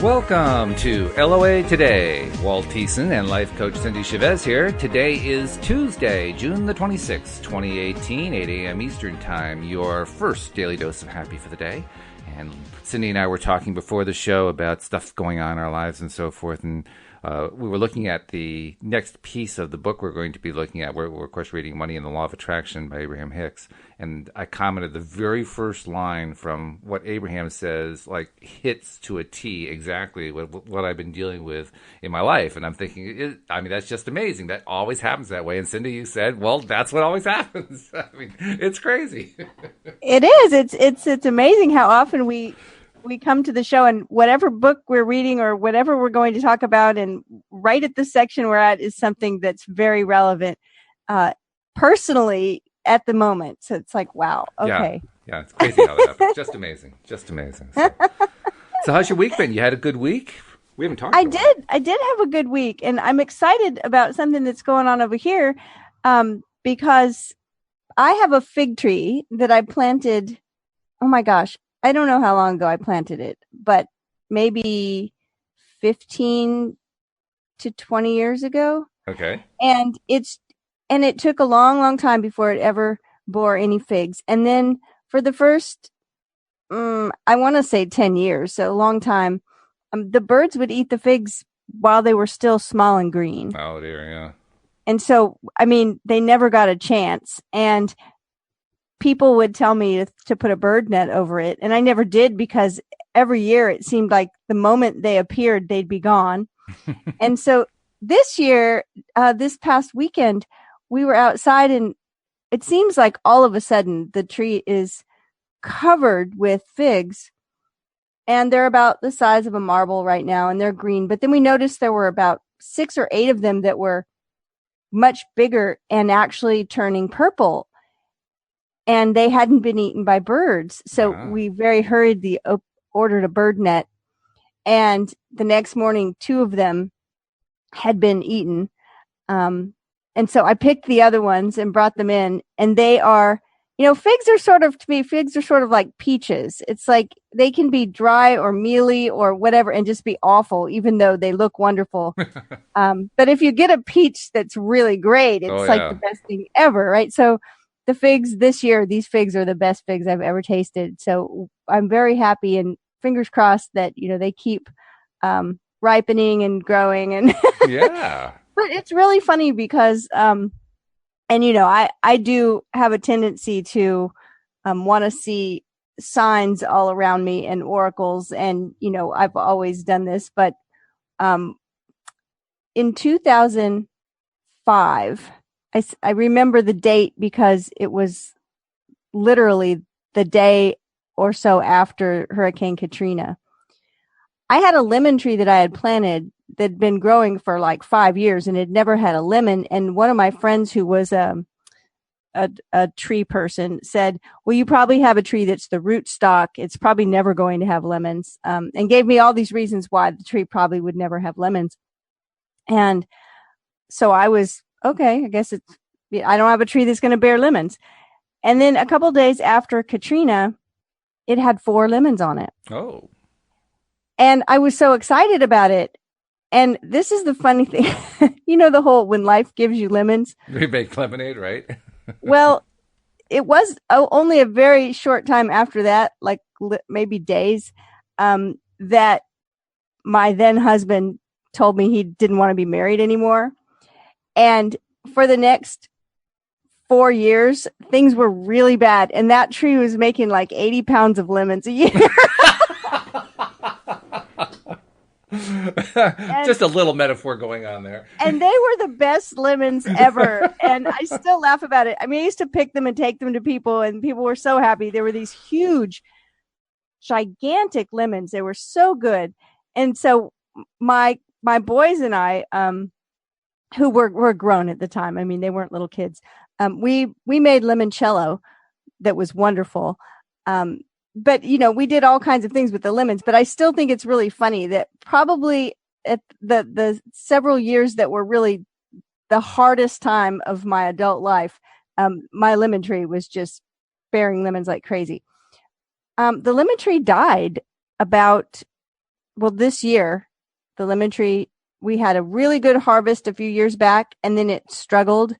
Welcome to LOA Today. Walt Thiessen and life coach Cindie Chavez here. Today is Tuesday, June the 26th, 2018, 8 a.m. Eastern Time, your first daily dose of happy for the day. And Cindie and I were talking before the show about stuff going on in our lives and so forth, and we were looking at the next piece of the book we're going to be looking at. We're of course, reading Money and the Law of Attraction by Abraham Hicks. And I commented the very first line from what Abraham says, like, hits to a T exactly what I've been dealing with in my life. And I'm thinking, that's just amazing. That always happens that way. And Cindie, you said, well, that's what always happens. It's crazy. It is. It's amazing how often we come to the show and whatever book we're reading or whatever we're going to talk about, and right at the section we're at is something that's very relevant personally at the moment. So it's like, wow, okay. Yeah, it's crazy how that happens. Just amazing. So how's your week been? You had a good week? We haven't talked about it. I did have a good week, and I'm excited about something that's going on over here because I have a fig tree that I planted. Oh my gosh. I don't know how long ago I planted it, but maybe 15 to 20 years ago. Okay. And it took a long, long time before it ever bore any figs. And then for the first, I want to say 10 years, so a long time, the birds would eat the figs while they were still small and green. Oh dear, yeah. And so, they never got a chance. And people would tell me to put a bird net over it, and I never did because every year it seemed like the moment they appeared, they'd be gone. And so this year, this past weekend, we were outside, and it seems like all of a sudden the tree is covered with figs, and they're about the size of a marble right now, and they're green. But then we noticed there were about 6 or 8 of them that were much bigger and actually turning purple. And they hadn't been eaten by birds. So we very hurriedly ordered a bird net. And the next morning, 2 of them had been eaten. And so I picked the other ones and brought them in. And they are, figs are sort of like peaches. It's like they can be dry or mealy or whatever and just be awful, even though they look wonderful. But if you get a peach that's really great, it's like the best thing ever, right? So the figs this year, these figs are the best figs I've ever tasted. So I'm very happy, and fingers crossed that, they keep ripening and growing. And yeah. But it's really funny because, I do have a tendency to want to see signs all around me and oracles. And, I've always done this. But in 2005, I remember the date because it was literally the day or so after Hurricane Katrina. I had a lemon tree that I had planted that had been growing for like 5 years and had never had a lemon. And one of my friends who was a tree person said, well, you probably have a tree that's the root stock. It's probably never going to have lemons, and gave me all these reasons why the tree probably would never have lemons. And so I was, okay, I guess I don't have a tree that's going to bear lemons. And then a couple of days after Katrina, it had 4 lemons on it. Oh. And I was so excited about it. And this is the funny thing. The whole when life gives you lemons. We make lemonade, right? Well, it was only a very short time after that, like maybe days, that my then husband told me he didn't want to be married anymore. And for the next 4 years, things were really bad. And that tree was making like 80 pounds of lemons a year. Just a little metaphor going on there. And they were the best lemons ever. And I still laugh about it. I used to pick them and take them to people, and people were so happy. There were these huge, gigantic lemons. They were so good. And so my boys and I, who were grown at the time, they weren't little kids. We made limoncello that was wonderful. But, we did all kinds of things with the lemons, but I still think it's really funny that probably at the several years that were really the hardest time of my adult life, my lemon tree was just bearing lemons like crazy. The lemon tree died about well, this year, the lemon tree, we had a really good harvest a few years back, and then it struggled.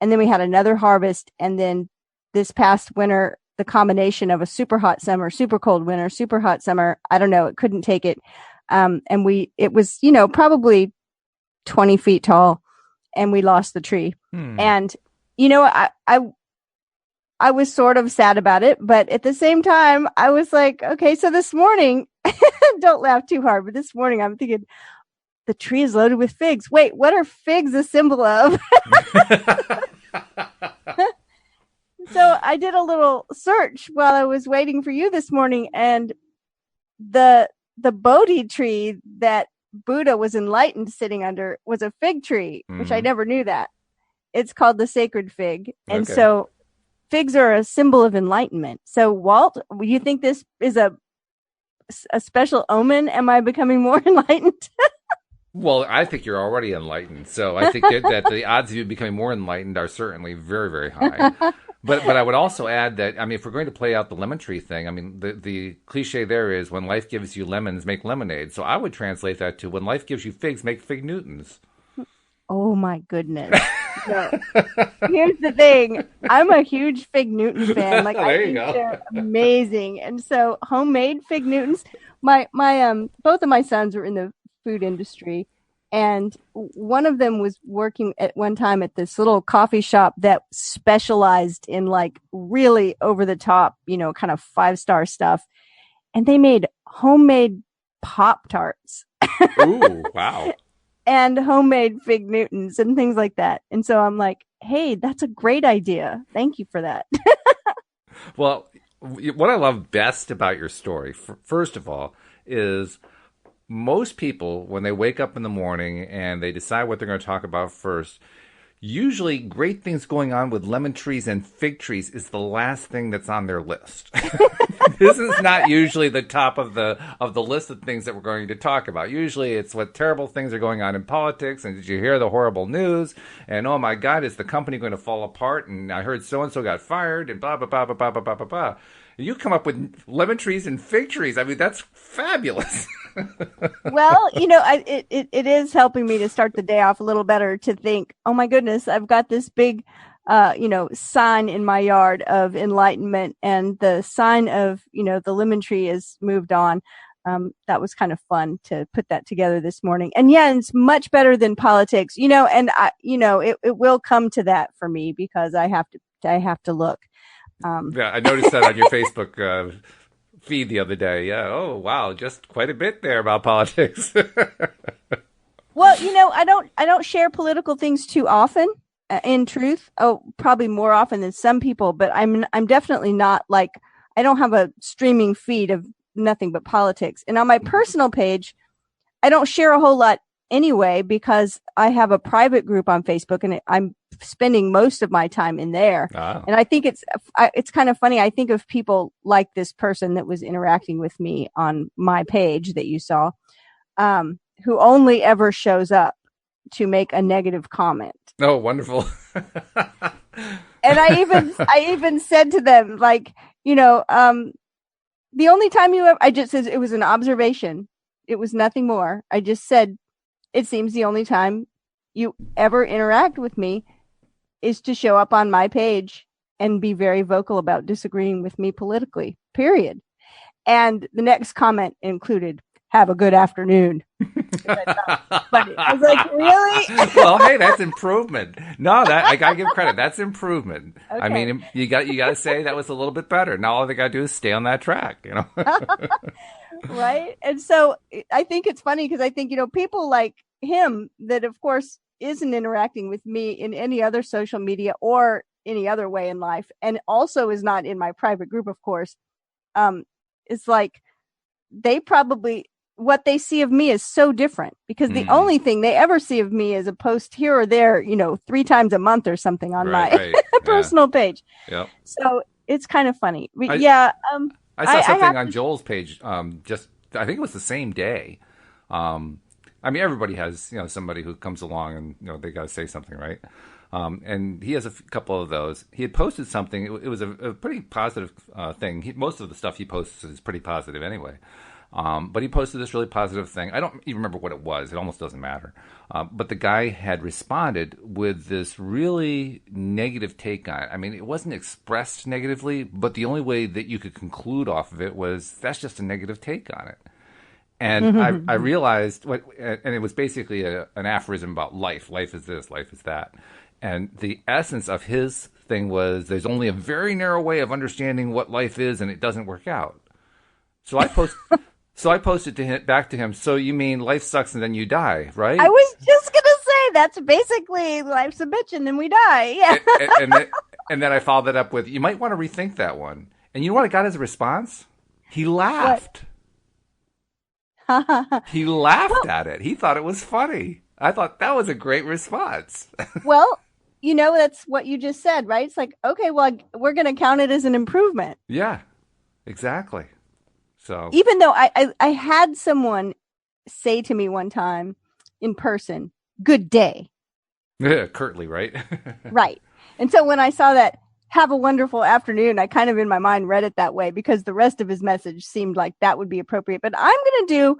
And then we had another harvest. And then this past winter, the combination of a super hot summer, super cold winter, super hot summer, I don't know, it couldn't take it. And it was, probably 20 feet tall, and we lost the tree. And, I was sort of sad about it, but at the same time, I was like, okay, so this morning, don't laugh too hard, but this morning I'm thinking, the tree is loaded with figs. Wait, what are figs a symbol of? So I did a little search while I was waiting for you this morning, and the Bodhi tree that Buddha was enlightened sitting under was a fig tree, which I never knew that. It's called the sacred fig. And so figs are a symbol of enlightenment. So Walt, you think this is a special omen? Am I becoming more enlightened? Well, I think you're already enlightened. So I think that the odds of you becoming more enlightened are certainly very, very high. But I would also add that, I mean, if we're going to play out the lemon tree thing, I mean, the cliche there is when life gives you lemons, make lemonade. So I would translate that to when life gives you figs, make fig Newtons. Oh, my goodness. No. Here's the thing. I'm a huge Fig Newton fan. Like, I think they're amazing. And so homemade Fig Newtons, my both of my sons were in the food industry, and one of them was working at one time at this little coffee shop that specialized in like really over the top, kind of 5-star stuff. And they made homemade Pop-Tarts. Ooh, wow. And homemade Fig Newtons and things like that. And so I'm like, hey, that's a great idea. Thank you for that. Well, what I love best about your story, first of all, is most people, when they wake up in the morning and they decide what they're going to talk about first, usually great things going on with lemon trees and fig trees is the last thing that's on their list. This is not usually the top of the list of things that we're going to talk about. Usually it's what terrible things are going on in politics, and did you hear the horrible news? And oh my God, is the company going to fall apart? And I heard so-and-so got fired, and blah, blah, blah, blah, blah, blah, blah, blah, blah. You come up with lemon trees and fig trees. I mean, that's fabulous. Well, it is helping me to start the day off a little better, to think, oh my goodness, I've got this big, sign in my yard of enlightenment, and the sign of, the lemon tree is moved on. That was kind of fun to put that together this morning. And yeah, it's much better than politics, and it will come to that for me, because I have to look. Yeah, I noticed that on your Facebook feed the other day. Yeah. Oh, wow. Just quite a bit there about politics. Well, I don't share political things too often. In truth, probably more often than some people. But I'm definitely not like, I don't have a streaming feed of nothing but politics. And on my personal page, I don't share a whole lot anyway, because I have a private group on Facebook, and I'm spending most of my time in there. And I think it's kind of funny. I think of people like this person that was interacting with me on my page that you saw, who only ever shows up to make a negative comment. Oh, wonderful. And I even said to them, like, the only time I just said it was an observation. It was nothing more. I just said, it seems the only time you ever interact with me is to show up on my page and be very vocal about disagreeing with me politically, period. And the next comment included, have a good afternoon. I was like, really? Well, hey, that's improvement. No, that I gotta give credit. That's improvement. Okay. I mean, you got to say that was a little bit better. Now all they gotta do is stay on that track, Right? And so I think it's funny, because I think, people like him that, of course, isn't interacting with me in any other social media or any other way in life, and also is not in my private group, of course, it's like they probably, what they see of me is so different, because the only thing they ever see of me is a post here or there, 3 times a month or something on my personal page. Yep. So it's kind of funny. But I saw something on Joel's page. I think it was the same day. I mean, everybody has, somebody who comes along and, they got to say something, right? And he has a couple of those. He had posted something. It was a pretty positive thing. Most of the stuff he posts is pretty positive anyway. But he posted this really positive thing. I don't even remember what it was. It almost doesn't matter. But the guy had responded with this really negative take on it. I mean, it wasn't expressed negatively, but the only way that you could conclude off of it was that's just a negative take on it. And I realized and it was basically an aphorism about life. Life is this, life is that. And the essence of his thing was there's only a very narrow way of understanding what life is, and it doesn't work out. So I posted back to him. So you mean life sucks and then you die, right? I was just gonna say that's basically life's a bitch and then we die. Yeah. And then I followed that up with, you might want to rethink that one. And you know what I got as a response? He laughed. He laughed at it. He thought it was funny. I thought that was a great response. Well, that's what you just said, right? It's like, okay, well, we're going to count it as an improvement. Yeah, exactly. So even though I had someone say to me one time in person, "Good day." Yeah, curtly, right? Right. And so when I saw that, "Have a wonderful afternoon," I kind of in my mind read it that way because the rest of his message seemed like that would be appropriate. But I'm going to do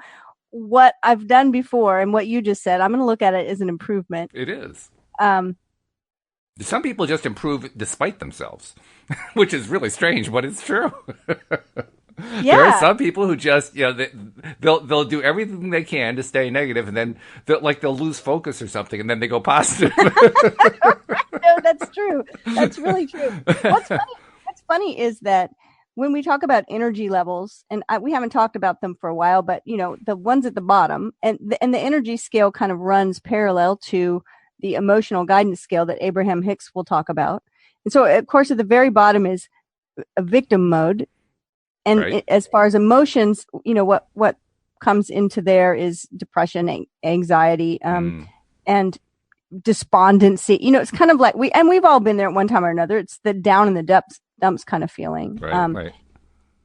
what I've done before and what you just said. I'm going to look at it as an improvement. It is. Some people just improve despite themselves, which is really strange, but it's true. Yeah. There are some people who just, they'll do everything they can to stay negative, and then they'll lose focus or something, and then they go positive. No, that's true. That's really true. What's funny is that when we talk about energy levels, and we haven't talked about them for a while, but the ones at the bottom and the energy scale kind of runs parallel to the emotional guidance scale that Abraham Hicks will talk about. And so, of course, at the very bottom is a victim mode. And right. As far as emotions, what comes into there is depression, anxiety, and despondency. It's kind of like we've all been there at one time or another. It's the down in the dumps kind of feeling. Right.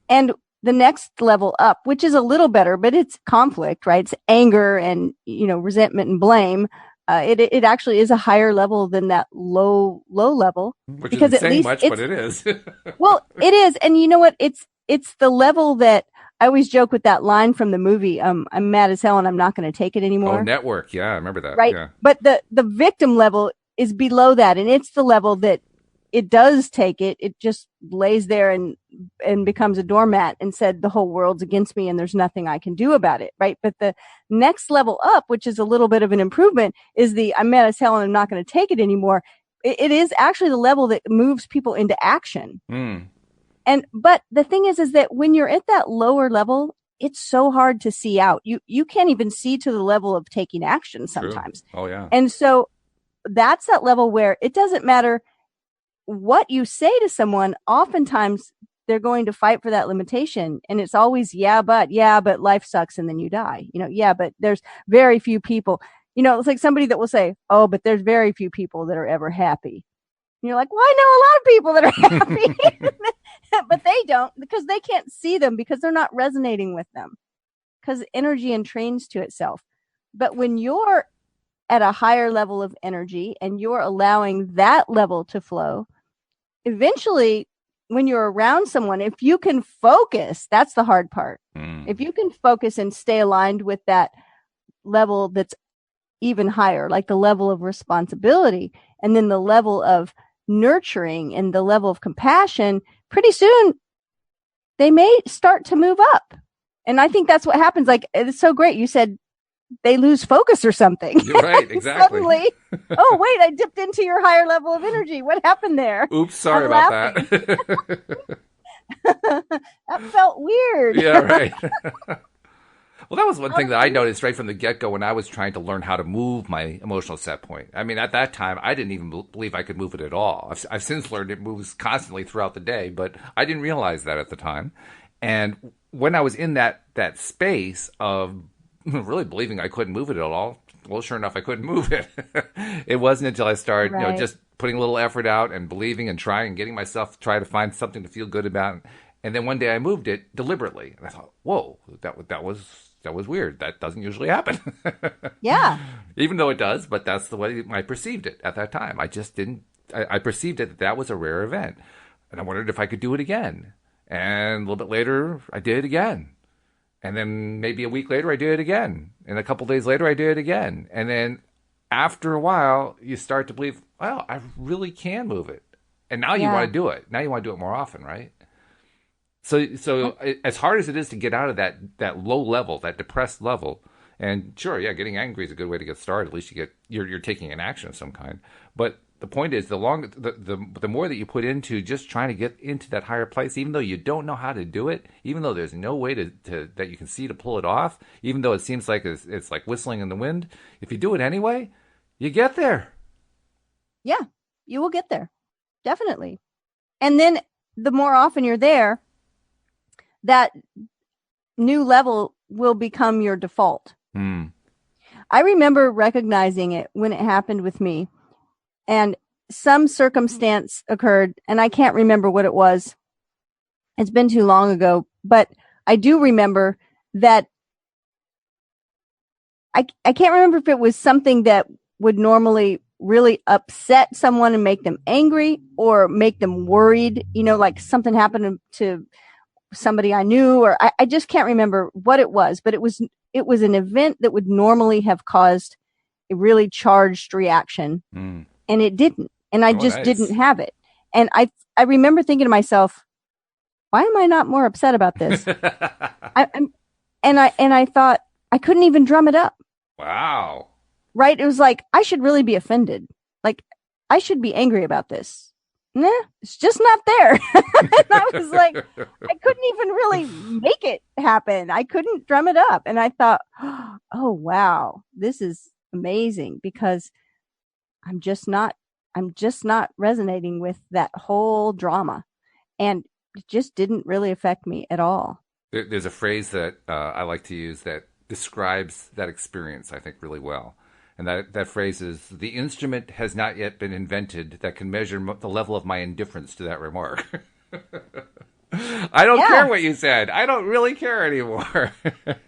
And the next level up, which is a little better, but it's conflict, right? It's anger and, resentment and blame. It actually is a higher level than that low level. Which because isn't at saying least much, but it is. Well, it is. And you know what? It's the level that I always joke with that line from the movie. I'm mad as hell and I'm not going to take it anymore. Oh, Network. Yeah, I remember that. Right. Yeah. But the victim level is below that. And it's the level that it does take it. It just lays there and becomes a doormat and said the whole world's against me and there's nothing I can do about it. Right. But the next level up, which is a little bit of an improvement, is the I'm mad as hell and I'm not going to take it anymore. It is actually the level that moves people into action. But the thing is that when you're at that lower level, it's so hard to see out. You can't even see to the level of taking action sometimes. True. Oh yeah. And so that's that level where it doesn't matter what you say to someone. Oftentimes they're going to fight for that limitation. And it's always, but life sucks and then you die. But there's very few people. It's like somebody that will say, oh, but there's very few people that are ever happy. And you're like, well, I know a lot of people that are happy, but they don't because they can't see them because they're not resonating with them because energy entrains to itself. But when you're at a higher level of energy and you're allowing that level to flow, eventually when you're around someone, if you can focus, that's the hard part. If you can focus and stay aligned with that level that's even higher, like the level of responsibility and then the level of nurturing and the level of compassion, pretty soon they may start to move up. And I think that's what happens. Like, it's so great. You said they lose focus or something. You're right. Exactly. Suddenly, oh, wait, I dipped into your higher level of energy. What happened there? Oops. Sorry about that. That felt weird. Yeah, right. Well, that was one thing that I noticed right from the get-go when I was trying to learn how to move my emotional set point. I mean, at that time, I didn't even believe I could move it at all. I've since learned it moves constantly throughout the day, but I didn't realize that at the time. And when I was in that space of really believing I couldn't move it at all, well, sure enough, I couldn't move it. It wasn't until I started, Right. just putting a little effort out and believing and trying and getting myself to try to find something to feel good about. And then one day I moved it deliberately. And I thought, whoa, that was weird. That doesn't usually happen. Yeah. Even though it does, but that's the way I perceived it at that time. I just didn't, I perceived it that was a rare event. And I wondered if I could do it again. And a little bit later, I did it again. And then maybe a week later, I do it again. And a couple days later, I do it again. And then after a while, you start to believe, well, I really can move it. And now you Yeah. want to do it. Now you want to do it more often, right? So as hard as it is to get out of that low level, that depressed level, and sure, yeah, getting angry is a good way to get started. At least you're taking an action of some kind. But the point is, the more that you put into just trying to get into that higher place, even though you don't know how to do it, even though there's no way to that you can see to pull it off, even though it seems like it's like whistling in the wind, if you do it anyway, you get there. Yeah, you will get there. Definitely. And then the more often you're there, that new level will become your default. I remember recognizing it when it happened with me, and some circumstance occurred, and I can't remember what it was. It's been too long ago, but I do remember that I can't remember if it was something that would normally really upset someone and make them angry or make them worried, like something happened to somebody I knew, or I just can't remember what it was, but it was an event that would normally have caused a really charged reaction, and it didn't. And I just didn't have it. And I remember thinking to myself, why am I not more upset about this? I thought I couldn't even drum it up. Wow. Right? It was like, I should really be offended. Like, I should be angry about this. Nah, it's just not there. And I was like, I couldn't even really make it happen. I couldn't drum it up. And I thought, oh, wow, this is amazing, because I'm just not resonating with that whole drama. And it just didn't really affect me at all. There's a phrase that I like to use that describes that experience, I think, really well. And that phrase is, the instrument has not yet been invented that can measure the level of my indifference to that remark. I don't care what you said. I don't really care anymore.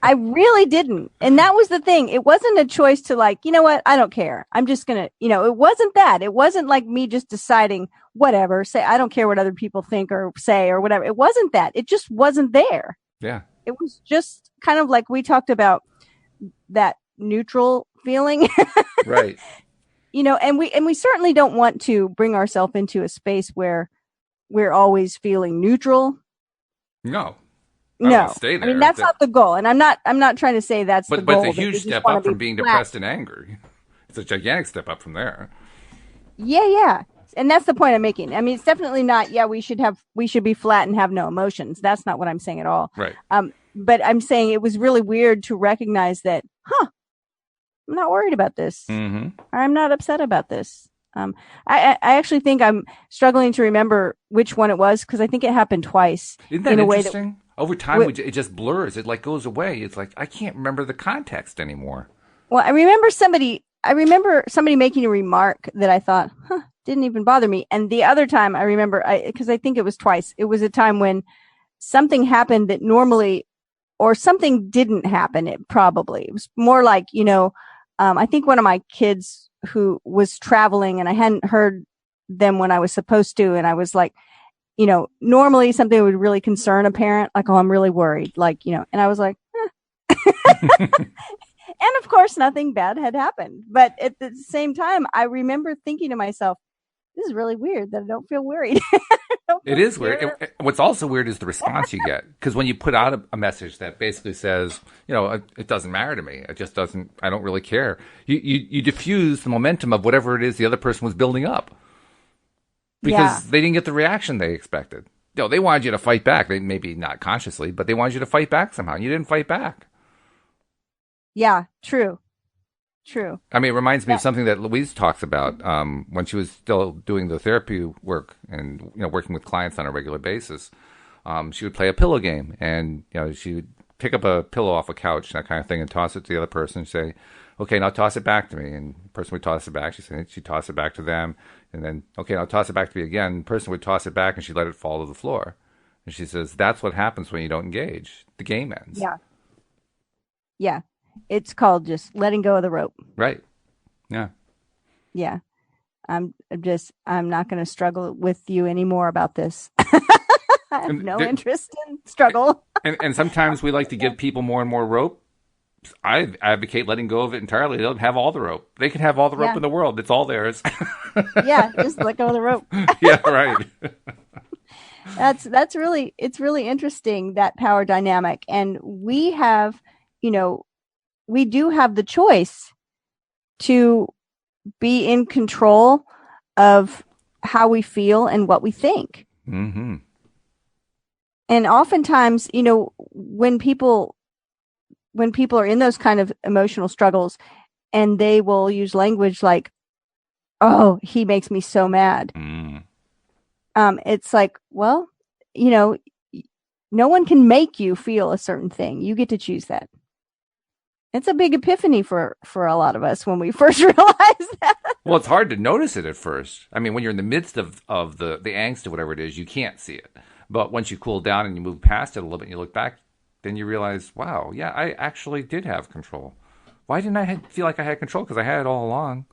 I really didn't. And that was the thing. It wasn't a choice to like, you know what? I don't care. I'm just going to, it wasn't that. It wasn't like me just deciding whatever, say, I don't care what other people think or say or whatever. It wasn't that. It just wasn't there. Yeah. It was just kind of like we talked about, that neutral feeling. Right. And we certainly don't want to bring ourselves into a space where we're always feeling neutral. No. Stay there. I mean, that's not the goal. And I'm not trying to say that's the goal. But it's a huge step up from being depressed and angry. It's a gigantic step up from there. Yeah. And that's the point I'm making. I mean, it's definitely not, we should be flat and have no emotions. That's not what I'm saying at all. Right. But I'm saying it was really weird to recognize that, I'm not worried about this. Mm-hmm. Or I'm not upset about this. I actually think I'm struggling to remember which one it was, because I think it happened twice. Isn't that interesting? Over time, it just blurs. It like goes away. It's like, I can't remember the context anymore. Well, I remember somebody making a remark that I thought, didn't even bother me. And the other time I remember, because I think it was twice, it was a time when something happened that normally, or something didn't happen. It was more like, I think one of my kids who was traveling and I hadn't heard them when I was supposed to. And I was like, normally something would really concern a parent, like, oh, I'm really worried. Like, and I was like, and of course, nothing bad had happened. But at the same time, I remember thinking to myself, this is really weird that I don't feel worried. It is weird. What's also weird is the response you get. Because when you put out a message that basically says, it doesn't matter to me. It just doesn't, I don't really care. You diffuse the momentum of whatever it is the other person was building up. Because they didn't get the reaction they expected. They wanted you to fight back. They maybe not consciously, but they wanted you to fight back somehow. And you didn't fight back. Yeah, true. I mean, it reminds me of something that Louise talks about when she was still doing the therapy work and working with clients on a regular basis. She would play a pillow game, and she would pick up a pillow off a couch, that kind of thing, and toss it to the other person and say, "Okay, now toss it back to me." And the person would toss it back. She'd toss it back to them, and then, "Okay, now toss it back to me again." The person would toss it back, and she'd let it fall to the floor. And she says, "That's what happens when you don't engage. The game ends." Yeah. It's called just letting go of the rope. Right. Yeah. I'm not going to struggle with you anymore about this. I have no interest in struggle. And sometimes we like to give people more and more rope. I advocate letting go of it entirely. They don't have all the rope. They can have all the rope in the world. It's all theirs. Yeah, just let go of the rope. Yeah, right. It's really interesting, that power dynamic. And we have, we do have the choice to be in control of how we feel and what we think. Mm-hmm. And oftentimes, when people are in those kind of emotional struggles, and they will use language like, "Oh, he makes me so mad." It's like, well, no one can make you feel a certain thing. You get to choose that. It's a big epiphany for a lot of us when we first realize that. Well, it's hard to notice it at first. I mean, when you're in the midst of the angst or whatever it is, you can't see it. But once you cool down and you move past it a little bit and you look back, then you realize, wow, yeah, I actually did have control. Why didn't I feel like I had control? Because I had it all along.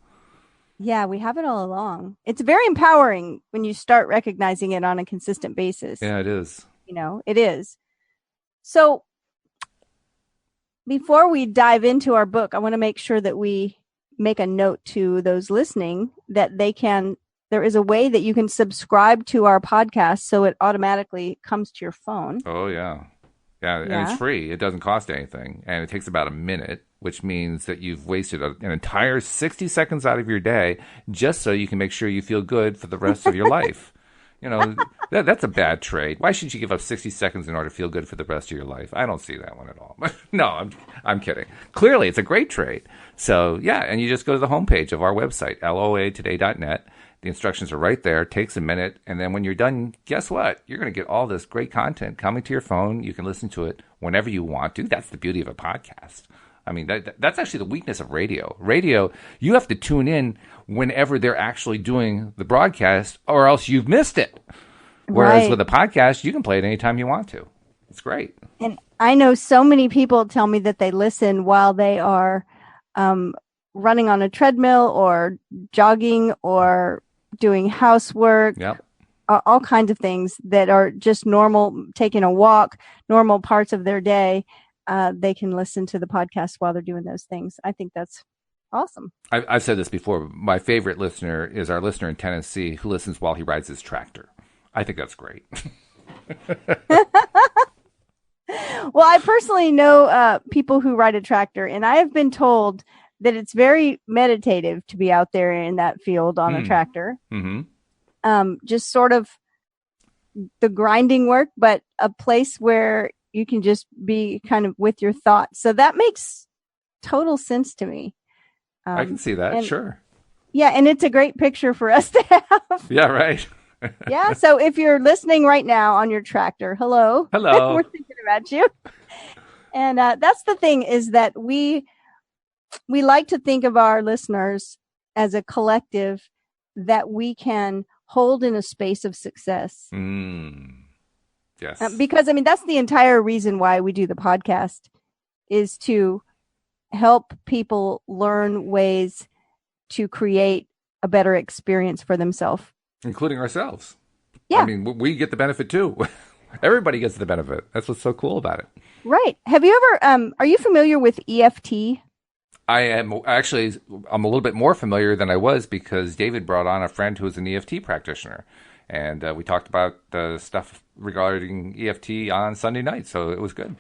Yeah, we have it all along. It's very empowering when you start recognizing it on a consistent basis. Yeah, it is. It is. So before we dive into our book, I want to make sure that we make a note to those listening that there is a way that you can subscribe to our podcast so it automatically comes to your phone. Oh, yeah. Yeah, and it's free. It doesn't cost anything. And it takes about a minute, which means that you've wasted an entire 60 seconds out of your day just so you can make sure you feel good for the rest of your life. That's a bad trade. Why should you give up 60 seconds in order to feel good for the rest of your life? I don't see that one at all. No, I'm kidding. Clearly, it's a great trade. So, yeah, and you just go to the homepage of our website, loatoday.net. The instructions are right there. It takes a minute. And then when you're done, guess what? You're going to get all this great content coming to your phone. You can listen to it whenever you want to. That's the beauty of a podcast. I mean, that's actually the weakness of radio. Radio, you have to tune in whenever they're actually doing the broadcast, or else you've missed it. Whereas with a podcast, you can play it anytime you want to. It's great. And I know so many people tell me that they listen while they are running on a treadmill or jogging or doing housework. Yep. All kinds of things that are just normal, taking a walk, normal parts of their day. They can listen to the podcast while they're doing those things. I think that's awesome. I've said this before. My favorite listener is our listener in Tennessee who listens while he rides his tractor. I think that's great. Well, I personally know people who ride a tractor, and I have been told that it's very meditative to be out there in that field on a tractor. Mm-hmm. Just sort of the grinding work, but a place where you can just be kind of with your thoughts. So that makes total sense to me. I can see that. Sure. Yeah. And it's a great picture for us to have. Yeah, right. Yeah. So if you're listening right now on your tractor, hello. We're thinking about you. And that's the thing, is that we like to think of our listeners as a collective that we can hold in a space of success. Yes. Because, I mean, that's the entire reason why we do the podcast, is to help people learn ways to create a better experience for themselves. Including ourselves. Yeah. I mean, we get the benefit too. Everybody gets the benefit. That's what's so cool about it. Right. Have you ever, are you familiar with EFT? I am actually, I'm a little bit more familiar than I was because David brought on a friend who is an EFT practitioner. And we talked about stuff regarding EFT on Sunday night. So it was good.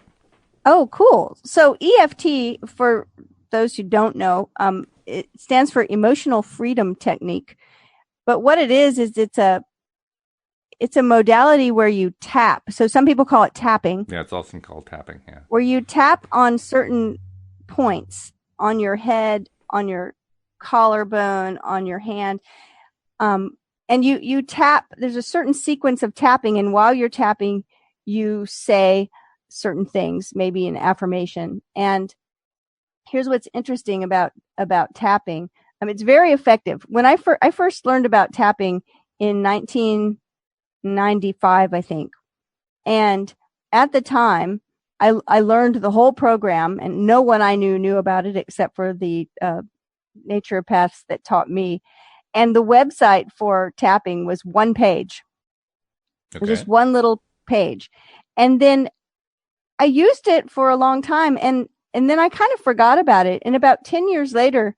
Oh, cool. So EFT, for those who don't know, it stands for Emotional Freedom Technique. But what it is it's a modality where you tap. So some people call it tapping. Yeah, it's also called tapping. Yeah. Where you tap on certain points on your head, on your collarbone, on your hand. And you tap, there's a certain sequence of tapping. And while you're tapping, you say certain things, maybe an affirmation. And here's what's interesting about tapping. It's very effective. When I first learned about tapping in 1995, I think. And at the time, I learned the whole program, and no one I knew about it except for the naturopaths that taught me. And the website for tapping was one page. Okay. It was just one little page. And then I used it for a long time, and then I kind of forgot about it. And about 10 years later,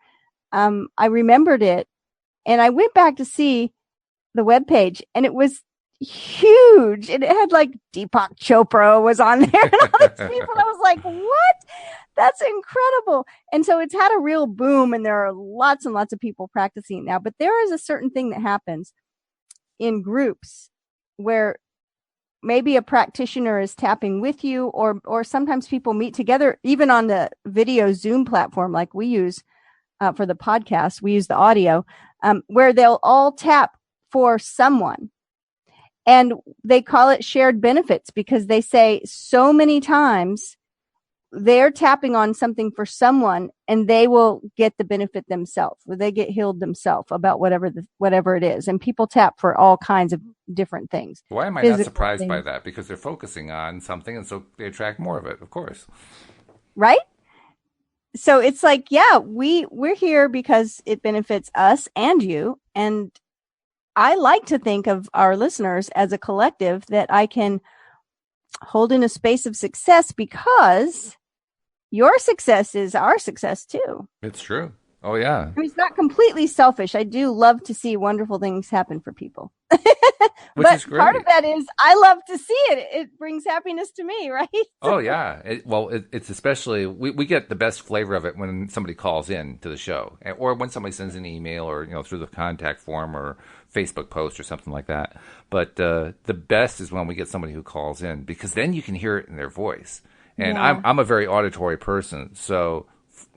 I remembered it, and I went back to see the webpage, and it was huge. And it had like Deepak Chopra was on there and all these people. I was like, what? That's incredible. And so it's had a real boom, and there are lots and lots of people practicing it now. But there is a certain thing that happens in groups where maybe a practitioner is tapping with you, or sometimes people meet together, even on the video Zoom platform like we use for the podcast. We use the audio, where they'll all tap for someone. And they call it shared benefits, because they say so many times they're tapping on something for someone, and they will get the benefit themselves, or they get healed themselves about whatever it is. And people tap for all kinds of different things. Why am I not surprised by that? Because they're focusing on something, and so they attract more of it, of course. Right? So it's like, yeah, we're here because it benefits us and you. And I like to think of our listeners as a collective that I can hold in a space of success, because your success is our success too. It's true. Oh, yeah. I mean, it's not completely selfish. I do love to see wonderful things happen for people. Which is great. Part of that is I love to see it. It brings happiness to me, right? Oh, yeah. It's especially, we get the best flavor of it when somebody calls in to the show, or when somebody sends an email, or through the contact form or Facebook post or something like that. But the best is when we get somebody who calls in, because then you can hear it in their voice. And yeah. I'm a very auditory person, so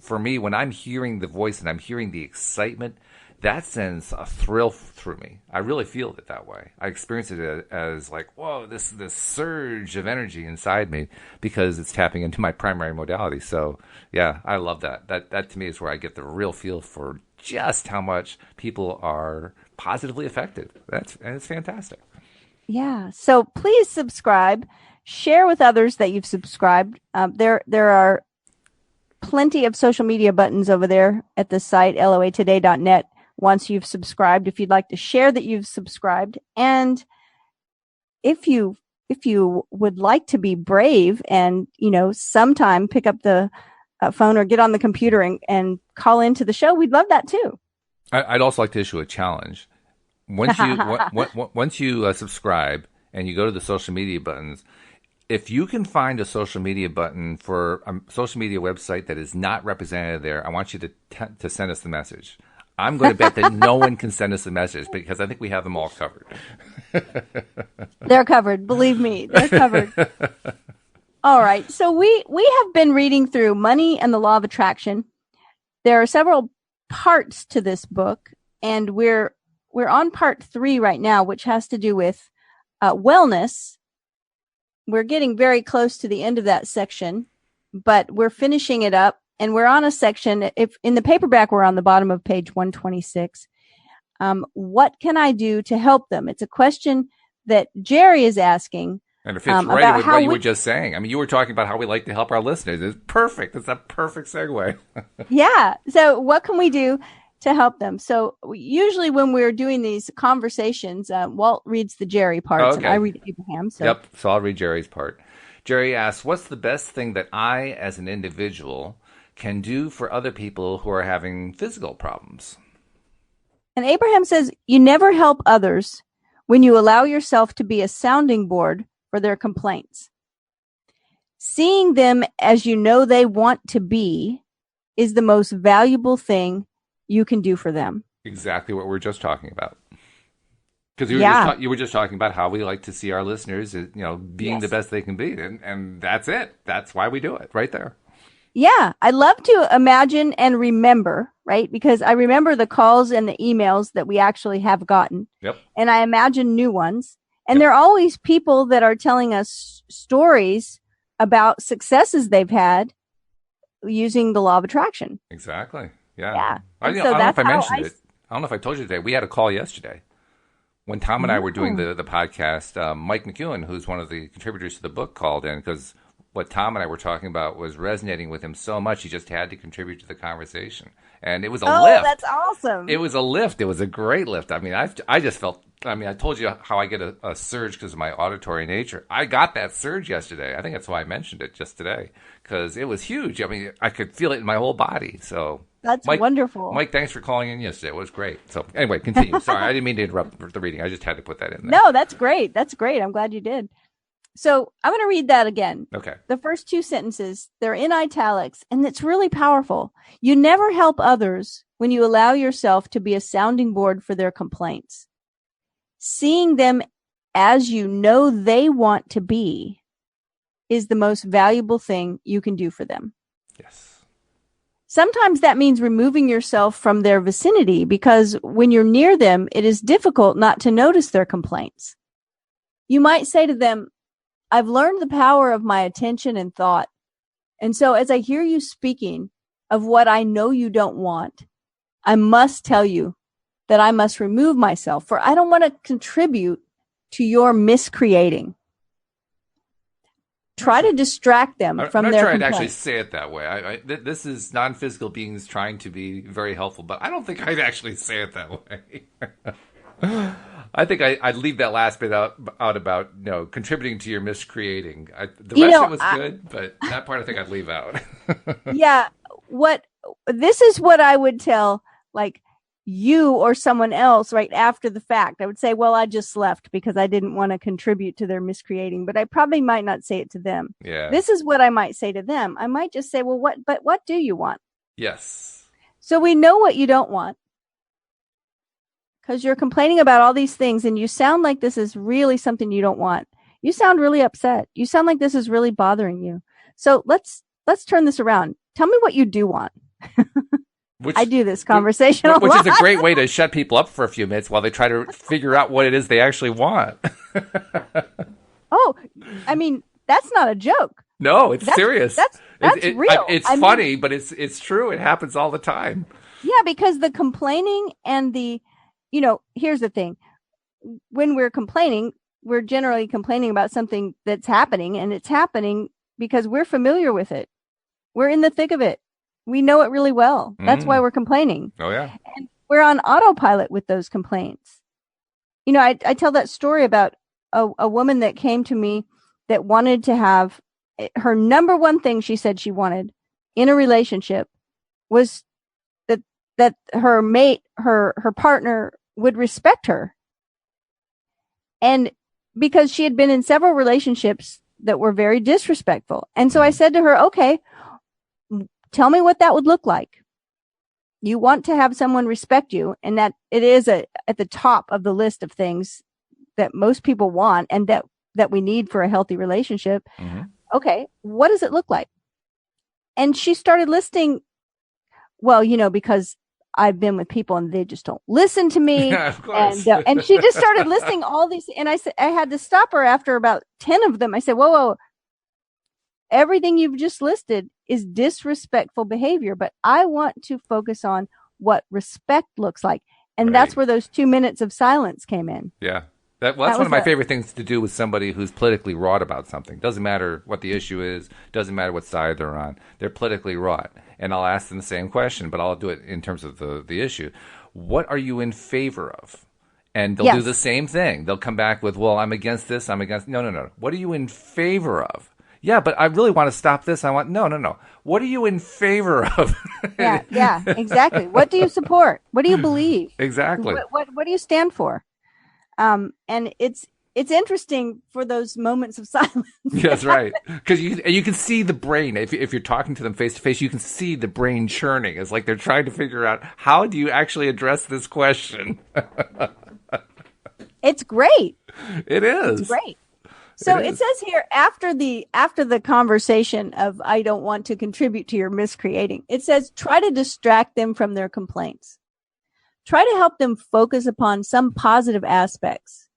for me, when I'm hearing the voice and I'm hearing the excitement, that sends a thrill through me. I really feel it that way. I experience it as like, whoa, this surge of energy inside me, because it's tapping into my primary modality. So yeah, I love that. That to me is where I get the real feel for just how much people are positively affected. And it's fantastic. Yeah. So please subscribe, share with others that you've subscribed. There are plenty of social media buttons over there at the site, loatoday.net, once you've subscribed, if you'd like to share that you've subscribed. And if you would like to be brave and, sometime pick up the phone or get on the computer and call into the show, we'd love that too. I'd also like to issue a challenge. Once you subscribe and you go to the social media buttons, if you can find a social media button for a social media website that is not represented there, I want you to send us the message. I'm going to bet that no one can send us the message, because I think we have them all covered. They're covered. Believe me, they're covered. All right. So we have been reading through Money and the Law of Attraction. There are several parts to this book, and we're on part 3 right now, which has to do with wellness. We're getting very close to the end of that section, but we're finishing it up, and we're on a section. If in the paperback, we're on the bottom of page 126. What can I do to help them? It's a question that Jerry is asking. And it fits right with what you were just saying. I mean, you were talking about how we like to help our listeners. It's perfect. It's a perfect segue. Yeah. So what can we do to help them? So usually when we're doing these conversations, Walt reads the Jerry parts, and I read Abraham. So. Yep. So I'll read Jerry's part. Jerry asks, what's the best thing that I, as an individual, can do for other people who are having physical problems? And Abraham says, you never help others when you allow yourself to be a sounding board for their complaints. Seeing them as you know they want to be is the most valuable thing you can do for them. Exactly what we were just talking about. Because you were just talking about how we like to see our listeners, being the best they can be, and that's it. That's why we do it, right there. Yeah, I love to imagine and remember, right? Because I remember the calls and the emails that we actually have gotten. Yep. And I imagine new ones. And there are always people that are telling us stories about successes they've had using the law of attraction. Exactly. Yeah. I don't know if I mentioned it. I don't know if I told you today. We had a call yesterday when Tom and I were doing the podcast. Mike McEwen, who's one of the contributors to the book, called in because what Tom and I were talking about was resonating with him so much, he just had to contribute to the conversation. And it was a lift. That's awesome. It was a lift. It was a great lift. I mean, I just felt, I mean, I told you how I get a surge because of my auditory nature. I got that surge yesterday. I think that's why I mentioned it just today, because it was huge. I mean, I could feel it in my whole body. So that's wonderful. Mike, thanks for calling in yesterday. It was great. So anyway, continue. Sorry, I didn't mean to interrupt the reading. I just had to put that in there. No, that's great. That's great. I'm glad you did. So I'm going to read that again. Okay. The first two sentences, they're in italics, and it's really powerful. You never help others when you allow yourself to be a sounding board for their complaints. Seeing them as you know they want to be is the most valuable thing you can do for them. Yes. Sometimes that means removing yourself from their vicinity, because when you're near them, it is difficult not to notice their complaints. You might say to them, I've learned the power of my attention and thought. And so as I hear you speaking of what I know you don't want, I must tell you that I must remove myself, for I don't want to contribute to your miscreating. Try to distract them from their I'm not trying to complaints. actually say it that way. This is non-physical beings trying to be very helpful, but I don't think I'd actually say it that way. I think I'd leave that last bit out about contributing to your miscreating. The rest of it was good, but that part I think I'd leave out. Yeah, this is what I would tell like you or someone else right after the fact. I would say, well, I just left because I didn't want to contribute to their miscreating, but I probably might not say it to them. Yeah. This is what I might say to them. I might just say, well, what do you want? Yes. So we know what you don't want, because you're complaining about all these things and you sound like this is really something you don't want. You sound really upset. You sound like this is really bothering you. So let's turn this around. Tell me what you do want. I do this conversation a lot. Which is a great way to shut people up for a few minutes while they try to figure out what it is they actually want. Oh, I mean, that's not a joke. No, it's serious. That's real. It's funny, but it's true. It happens all the time. Yeah, because the complaining and here's the thing. When we're complaining, we're generally complaining about something that's happening, and it's happening because we're familiar with it. We're in the thick of it. We know it really well. That's why we're complaining. Oh, yeah. And we're on autopilot with those complaints. I tell that story about a woman that came to me that wanted to have her number one thing she said she wanted in a relationship was that her mate, her partner would respect her. And because she had been in several relationships that were very disrespectful. And so I said to her, okay, tell me what that would look like. You want to have someone respect you, and that it is at the top of the list of things that most people want and that we need for a healthy relationship. Mm-hmm. Okay, what does it look like? And she started listing, well, because I've been with people and they just don't listen to me. Yeah, of course. And she just started listing all these. And I said, I had to stop her after about 10 of them. I said, whoa, everything you've just listed is disrespectful behavior, but I want to focus on what respect looks like. And that's where those 2 minutes of silence came in. Yeah. That's one of my favorite things to do with somebody who's politically wrought about something. Doesn't matter what the issue is. Doesn't matter what side they're on. They're politically wrought. And I'll ask them the same question, but I'll do it in terms of the issue. What are you in favor of? And they'll do the same thing. They'll come back with, well, I'm against this. I'm against... No. What are you in favor of? Yeah, but I really want to stop this. No. What are you in favor of? Yeah, exactly. What do you support? What do you believe? Exactly. What do you stand for? And it's interesting for those moments of silence. That's right. Because you can see the brain. If you're talking to them face to face, you can see the brain churning. It's like they're trying to figure out, how do you actually address this question? It's great. It is. It's great. So it says here, after the conversation of I don't want to contribute to your miscreating, it says try to distract them from their complaints. Try to help them focus upon some positive aspects.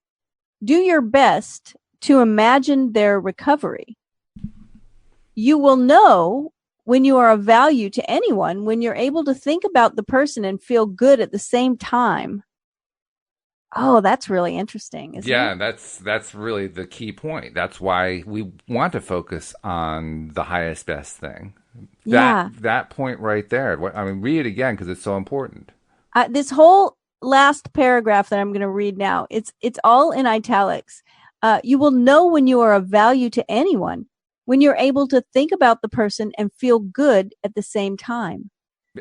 Do your best to imagine their recovery. You will know when you are of value to anyone when you're able to think about the person and feel good at the same time. Oh, that's really interesting, isn't Yeah, it? that's really the key point. That's why we want to focus on the highest best thing. Yeah. That point right there. I mean, read it again because it's so important. This whole last paragraph that I'm going to read now, it's all in italics. You will know when you are of value to anyone, when you're able to think about the person and feel good at the same time.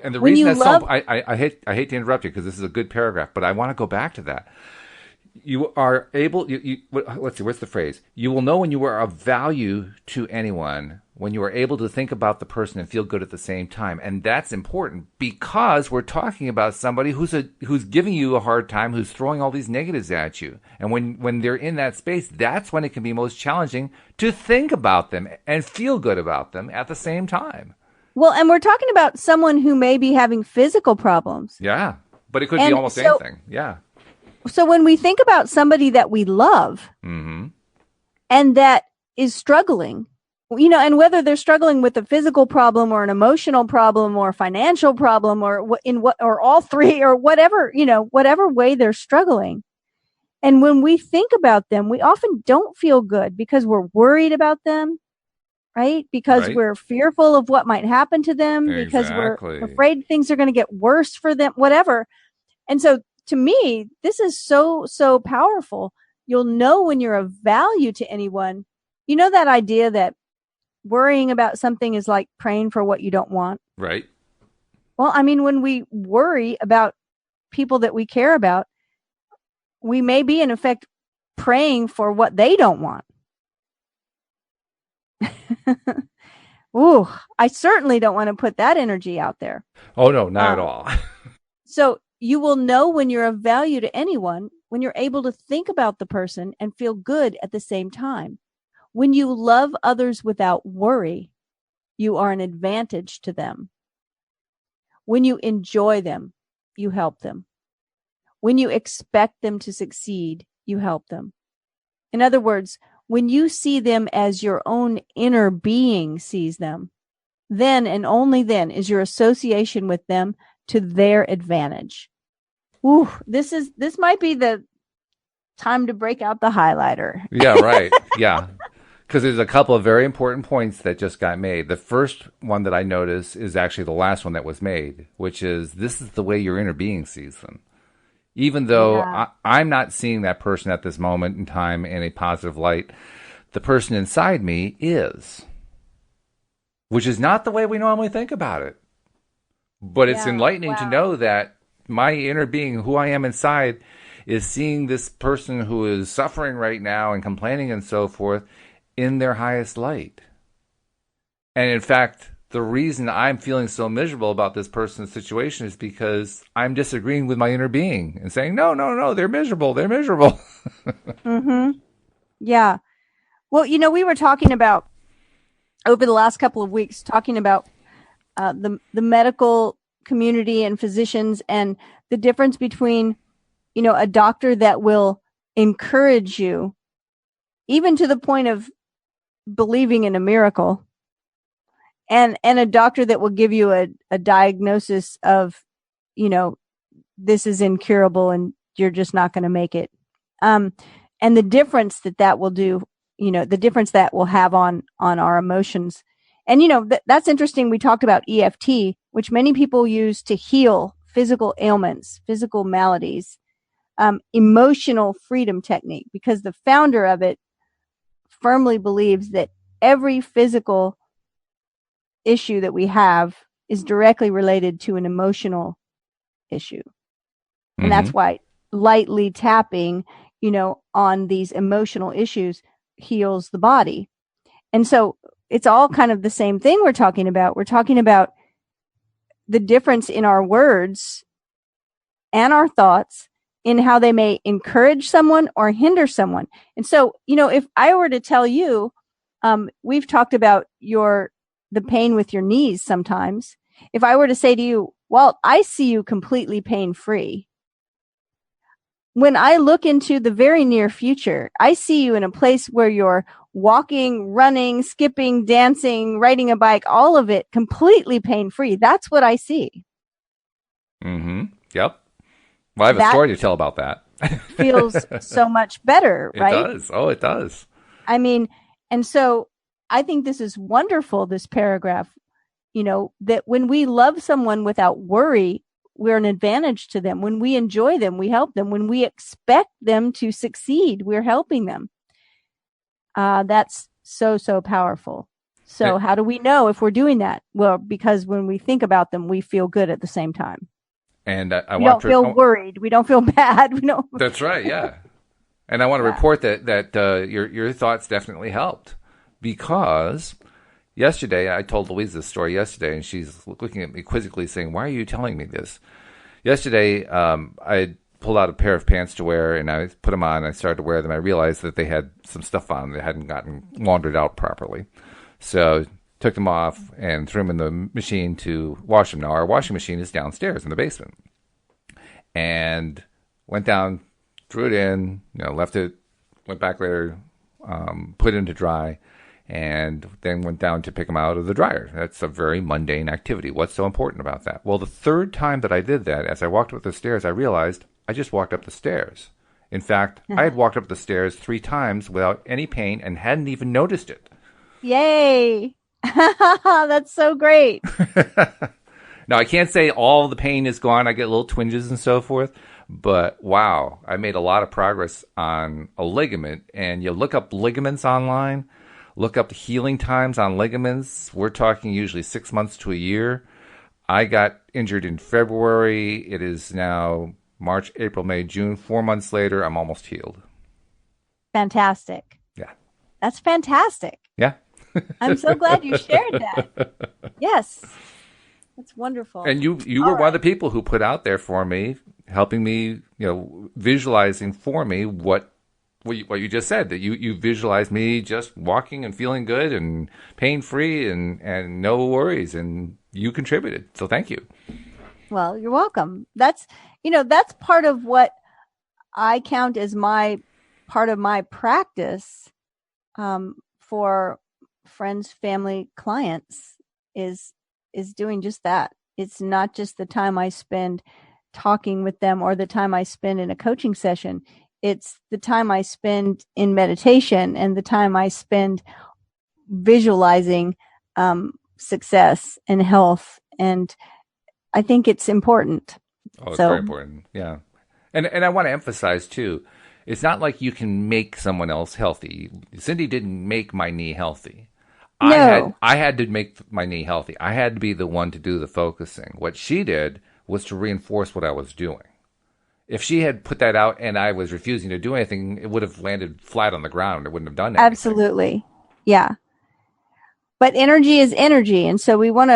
And the When reason you that's so love, I hate to interrupt you because this is a good paragraph, but I want to go back to that. You are able. Let's see. What's the phrase? You will know when you are of value to anyone when you are able to think about the person and feel good at the same time, and that's important because we're talking about somebody who's giving you a hard time, who's throwing all these negatives at you, and when they're in that space, that's when it can be most challenging to think about them and feel good about them at the same time. well, and we're talking about someone who may be having physical problems. Yeah, but it could be And almost anything. Yeah. so when we think about somebody that we love Mm-hmm. and that is struggling, and whether they're struggling with a physical problem or an emotional problem or a financial problem or or all three or whatever, whatever way they're struggling. And when we think about them, we often don't feel good because we're worried about them, right? Because Right. we're fearful of what might happen to them, because we're Exactly. afraid things are going to get worse for them, whatever. And so to me, this is so, so powerful. You'll know when you're of value to anyone. You know, that idea that worrying about something is like praying for what you don't want. Right. Well, I mean, when we worry about people that we care about, we may be in effect praying for what they don't want. Ooh, I certainly don't want to put that energy out there. Oh no, not at all. So you will know when you're of value to anyone when you're able to think about the person and feel good at the same time. When you love others without worry, you are an advantage to them. When you enjoy them, you help them. When you expect them to succeed, you help them. In other words, when you see them as your own inner being sees them, then and only then is your association with them to their advantage. Ooh, this might be the time to break out the highlighter. Yeah, right. Yeah. Because there's a couple of very important points that just got made. The first one that I noticed is actually the last one that was made, which is this is the way your inner being sees them. Even though Yeah. I'm not seeing that person at this moment in time in a positive light, the person inside me is, which is not the way we normally think about it. But it's Yeah. enlightening to Wow. know that my inner being, who I am inside, is seeing this person who is suffering right now and complaining and so forth in their highest light. And in fact, the reason I'm feeling so miserable about this person's situation is because I'm disagreeing with my inner being and saying, no, no, no, they're miserable. They're miserable. Mm-hmm. Yeah. Well, we were talking about over the last couple of weeks, talking about the medical community and physicians and the difference between, a doctor that will encourage you, even to the point of believing in a miracle, and a doctor that will give you a diagnosis of, this is incurable and you're just not going to make it. And the difference that will do, the difference that will have on our emotions. And, that's interesting. We talked about EFT, which many people use to heal physical ailments, physical maladies, emotional freedom technique, because the founder of it firmly believes that every physical issue that we have is directly related to an emotional issue. And that's why lightly tapping, on these emotional issues heals the body. And so it's all kind of the same thing we're talking about. We're talking about the difference in our words and our thoughts in how they may encourage someone or hinder someone. And so, if I were to tell you, we've talked about the pain with your knees sometimes. If I were to say to you, Walt, I see you completely pain-free. When I look into the very near future, I see you in a place where you're walking, running, skipping, dancing, riding a bike, all of it completely pain-free. That's what I see. Mm-hmm. Yep. Well, I have a That story to tell about that. feels so much better, It right? does. Oh, it does. I mean, and so I think this is wonderful, this paragraph, that when we love someone without worry, we're an advantage to them. When we enjoy them, we help them. When we expect them to succeed, we're helping them. That's so, so powerful. So how do we know if we're doing that? Well, because when we think about them, we feel good at the same time. And we don't feel worried. We don't feel bad. We don't. That's right. Yeah. And I want to report that your thoughts definitely helped, because yesterday I told Louise this story yesterday, and she's looking at me quizzically saying, "Why are you telling me this?" Yesterday, I pulled out a pair of pants to wear, and I put them on. I started to wear them. I realized that they had some stuff on that hadn't gotten laundered out properly. So took them off and threw them in the machine to wash them. Now, our washing machine is downstairs in the basement. And went down, threw it in, left it, went back later, put it into dry, and then went down to pick them out of the dryer. That's a very mundane activity. What's so important about that? Well, the third time that I did that, as I walked up the stairs, I realized I just walked up the stairs. In fact, I had walked up the stairs 3 times without any pain and hadn't even noticed it. Yay! That's so great. Now, I can't say all the pain is gone. I get little twinges and so forth. But wow, I made a lot of progress on a ligament. And you look up ligaments online, look up the healing times on ligaments. We're talking usually 6 months to a year. I got injured in February. It is now March, April, May, June. 4 months later, I'm almost healed. Fantastic. Yeah. That's fantastic. Yeah. I'm so glad you shared that. Yes. That's wonderful. And you were one of the people who put out there for me, helping me, visualizing for me what you just said, that you visualized me just walking and feeling good and pain-free and no worries, and you contributed. So thank you. Well, you're welcome. That's part of what I count as part of my practice for friends, family, clients is doing just that. It's not just the time I spend talking with them or the time I spend in a coaching session. It's the time I spend in meditation and the time I spend visualizing success and health. And I think it's important. Oh, it's very important. Yeah. And I want to emphasize too, it's not like you can make someone else healthy. Cindie didn't make my knee healthy. No. I had to make my knee healthy. I had to be the one to do the focusing. What she did was to reinforce what I was doing. If she had put that out and I was refusing to do anything, it would have landed flat on the ground. It wouldn't have done anything. Absolutely. Yeah. But energy is energy. And so we want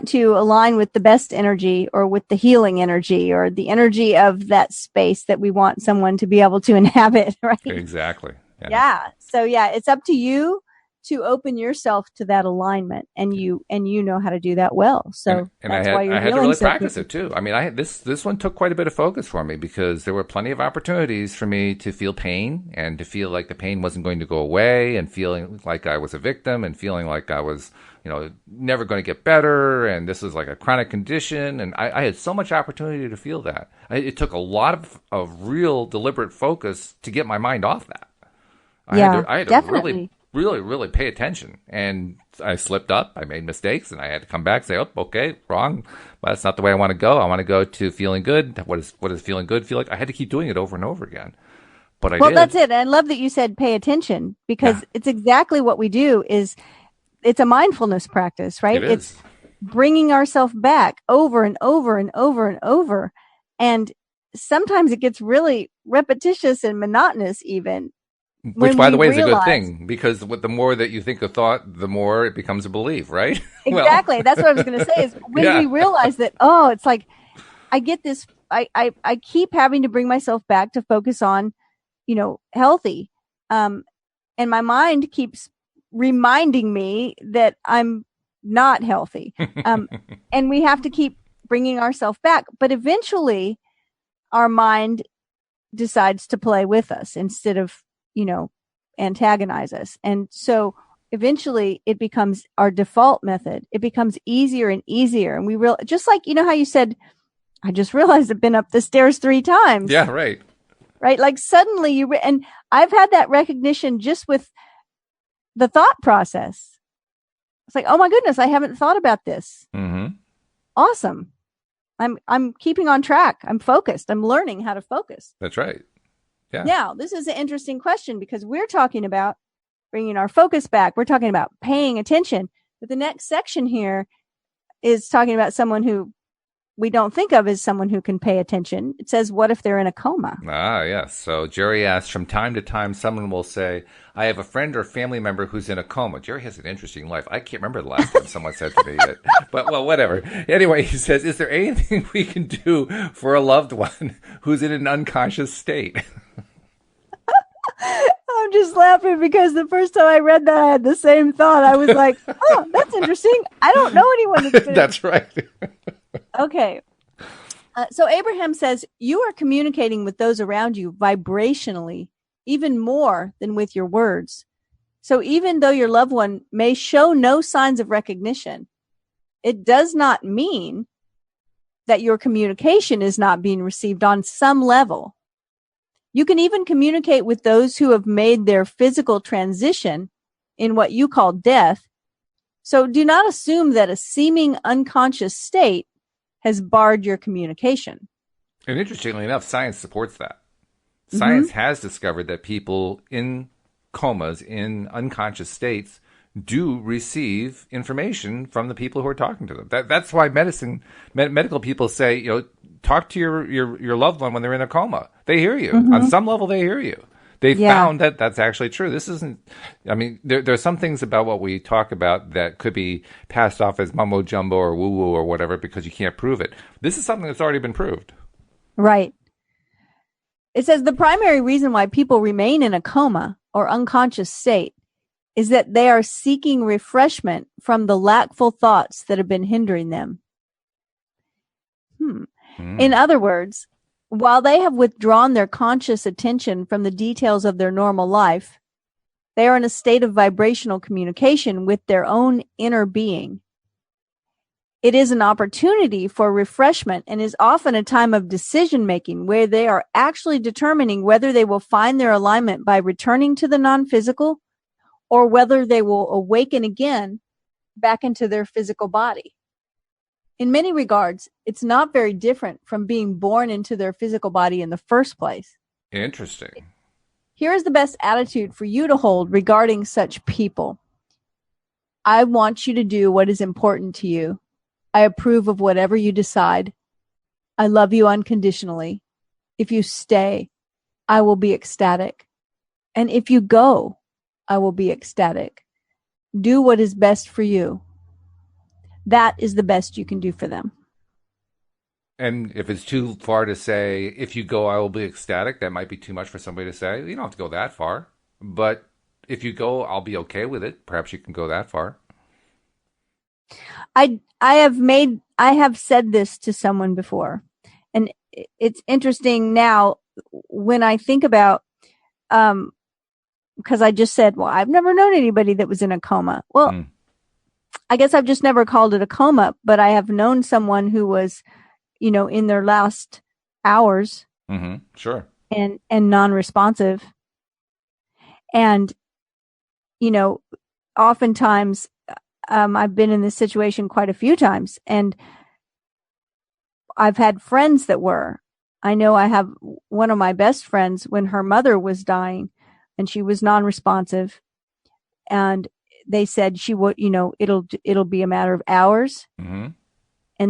to align with the best energy or with the healing energy or the energy of that space that we want someone to be able to inhabit, right? Exactly. Yeah. So it's up to you to open yourself to that alignment, and you know how to do that well. So and that's I had to really practice it too. I mean, this one took quite a bit of focus for me, because there were plenty of opportunities for me to feel pain and to feel like the pain wasn't going to go away, and feeling like I was a victim, and feeling like I was, never going to get better, and this was like a chronic condition. And I had so much opportunity to feel that. It took a lot of real deliberate focus to get my mind off that. I had to really pay attention. And I slipped up. I made mistakes, and I had to come back and say, oh, okay, wrong. Well, that's not the way I want to go. I want to go to feeling good. What does feeling good feel like? I had to keep doing it over and over again. But I did. Well, that's it. I love that you said pay attention, because it's exactly what we do. It's a mindfulness practice, right? It's bringing ourselves back over and over and over and over. And sometimes it gets really repetitious and monotonous even. Which, by the way, is a good thing, because the more that you think a thought, the more it becomes a belief, right? Exactly. That's what I was going to say, is when we realize that, it's like, I get this, I keep having to bring myself back to focus on, healthy. And my mind keeps reminding me that I'm not healthy. And we have to keep bringing ourselves back. But eventually our mind decides to play with us instead of, antagonize us. And so eventually it becomes our default method. It becomes easier and easier. And just like, how you said, I just realized I've been up the stairs 3 times. Yeah, right. right? Like suddenly and I've had that recognition just with the thought process. It's like, oh my goodness, I haven't thought about this. Mm-hmm. Awesome. I'm keeping on track. I'm focused. I'm learning how to focus. That's right. Yeah. Now, this is an interesting question because we're talking about bringing our focus back. We're talking about paying attention. But the next section here is talking about someone who we don't think of as someone who can pay attention. It says, what if they're in a coma? Ah, yes. So Jerry asks, from time to time, someone will say, I have a friend or family member who's in a coma. Jerry has an interesting life. I can't remember the last time someone said to me that. But, well, whatever. Anyway, he says, is there anything we can do for a loved one who's in an unconscious state? I'm just laughing because the first time I read that, I had the same thought. I was like, oh, that's interesting. I don't know anyone that's been That's right. Okay. So Abraham says, you are communicating with those around you vibrationally, even more than with your words. So even though your loved one may show no signs of recognition, it does not mean that your communication is not being received on some level. You can even communicate with those who have made their physical transition in what you call death. So do not assume that a seeming unconscious state has barred your communication. And interestingly enough, science supports that. Science has discovered that people in comas, in unconscious states, do receive information from the people who are talking to them. That's why medical people say, talk to your loved one when they're in a coma. They hear you. On some level, they hear you. They found that that's actually true. This isn't, I mean, there are some things about what we talk about that could be passed off as mumbo jumbo or woo woo or whatever because you can't prove it. This is something that's already been proved. Right. It says the primary reason why people remain in a coma or unconscious state is that they are seeking refreshment from the lackful thoughts that have been hindering them. In other words, while they have withdrawn their conscious attention from the details of their normal life, they are in a state of vibrational communication with their own inner being. It is an opportunity for refreshment and is often a time of decision-making where they are actually determining whether they will find their alignment by returning to the non-physical or whether they will awaken again back into their physical body. In many regards, it's not very different from being born into their physical body in the first place. Interesting. Here is the best attitude for you to hold regarding such people. I want you to do what is important to you. I approve of whatever you decide. I love you unconditionally. If you stay, I will be ecstatic. And if you go, I will be ecstatic. Do what is best for you. That is the best you can do for them. And if it's too far to say, if you go, I will be ecstatic, that might be too much for somebody to say. You don't have to go that far. But if you go, I'll be okay with it. Perhaps you can go that far. I have said this to someone before. And it's interesting now when I think about, because I just said, well, I've never known anybody that was in a coma. Well, I guess I've just never called it a coma, but I have known someone who was, in their last hours. Sure. And non-responsive. And, oftentimes, I've been in this situation quite a few times, and I've had friends that were. I know I have one of my best friends when her mother was dying and she was non-responsive, and they said she would, it'll be a matter of hours. And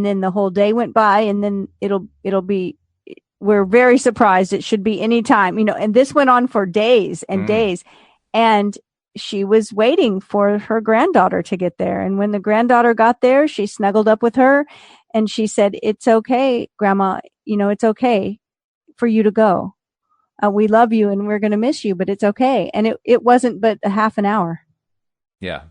then the whole day went by, and then it'll be, we're very surprised. It should be any time, and this went on for days and days. And she was waiting for her granddaughter to get there. And when the granddaughter got there, she snuggled up with her and she said, "It's okay, Grandma. It's okay for you to go. We love you and we're going to miss you, but it's okay." And it wasn't but a half an hour. Yeah.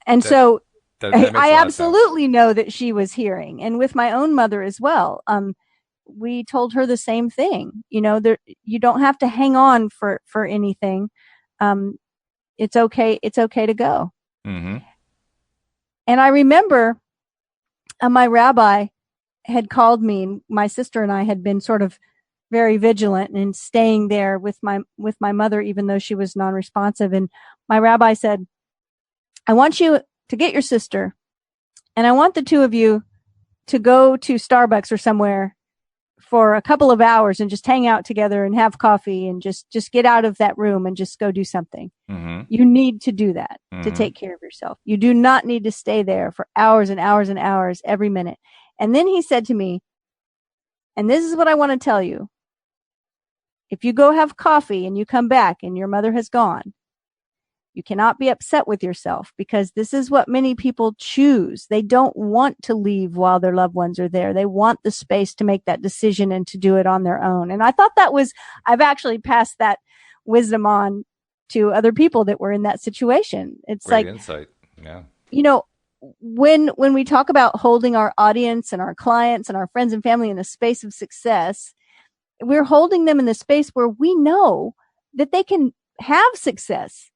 And so that makes I absolutely know that she was hearing. And with my own mother as well. We told her the same thing. You don't have to hang on for anything. It's okay. It's okay to go. And I remember my rabbi had called me, and my sister and I had been sort of very vigilant and staying there with my mother, even though she was non-responsive. And my rabbi said, I want you to get your sister, and I want the two of you to go to Starbucks or somewhere for a couple of hours and just hang out together and have coffee and just get out of that room and just go do something. Mm-hmm. You need to do that to Mm-hmm. take care of yourself. You do not need to stay there for hours and hours and hours every minute. And then he said to me, and this is what I want to tell you. If you go have coffee and you come back and your mother has gone, you cannot be upset with yourself, because this is what many people choose. They don't want to leave while their loved ones are there. They want the space to make that decision and to do it on their own. And I thought I've actually passed that wisdom on to other people that were in that situation. It's Great like insight. Yeah. When we talk about holding our audience and our clients and our friends and family in a space of success, we're holding them in the space where we know that they can have success.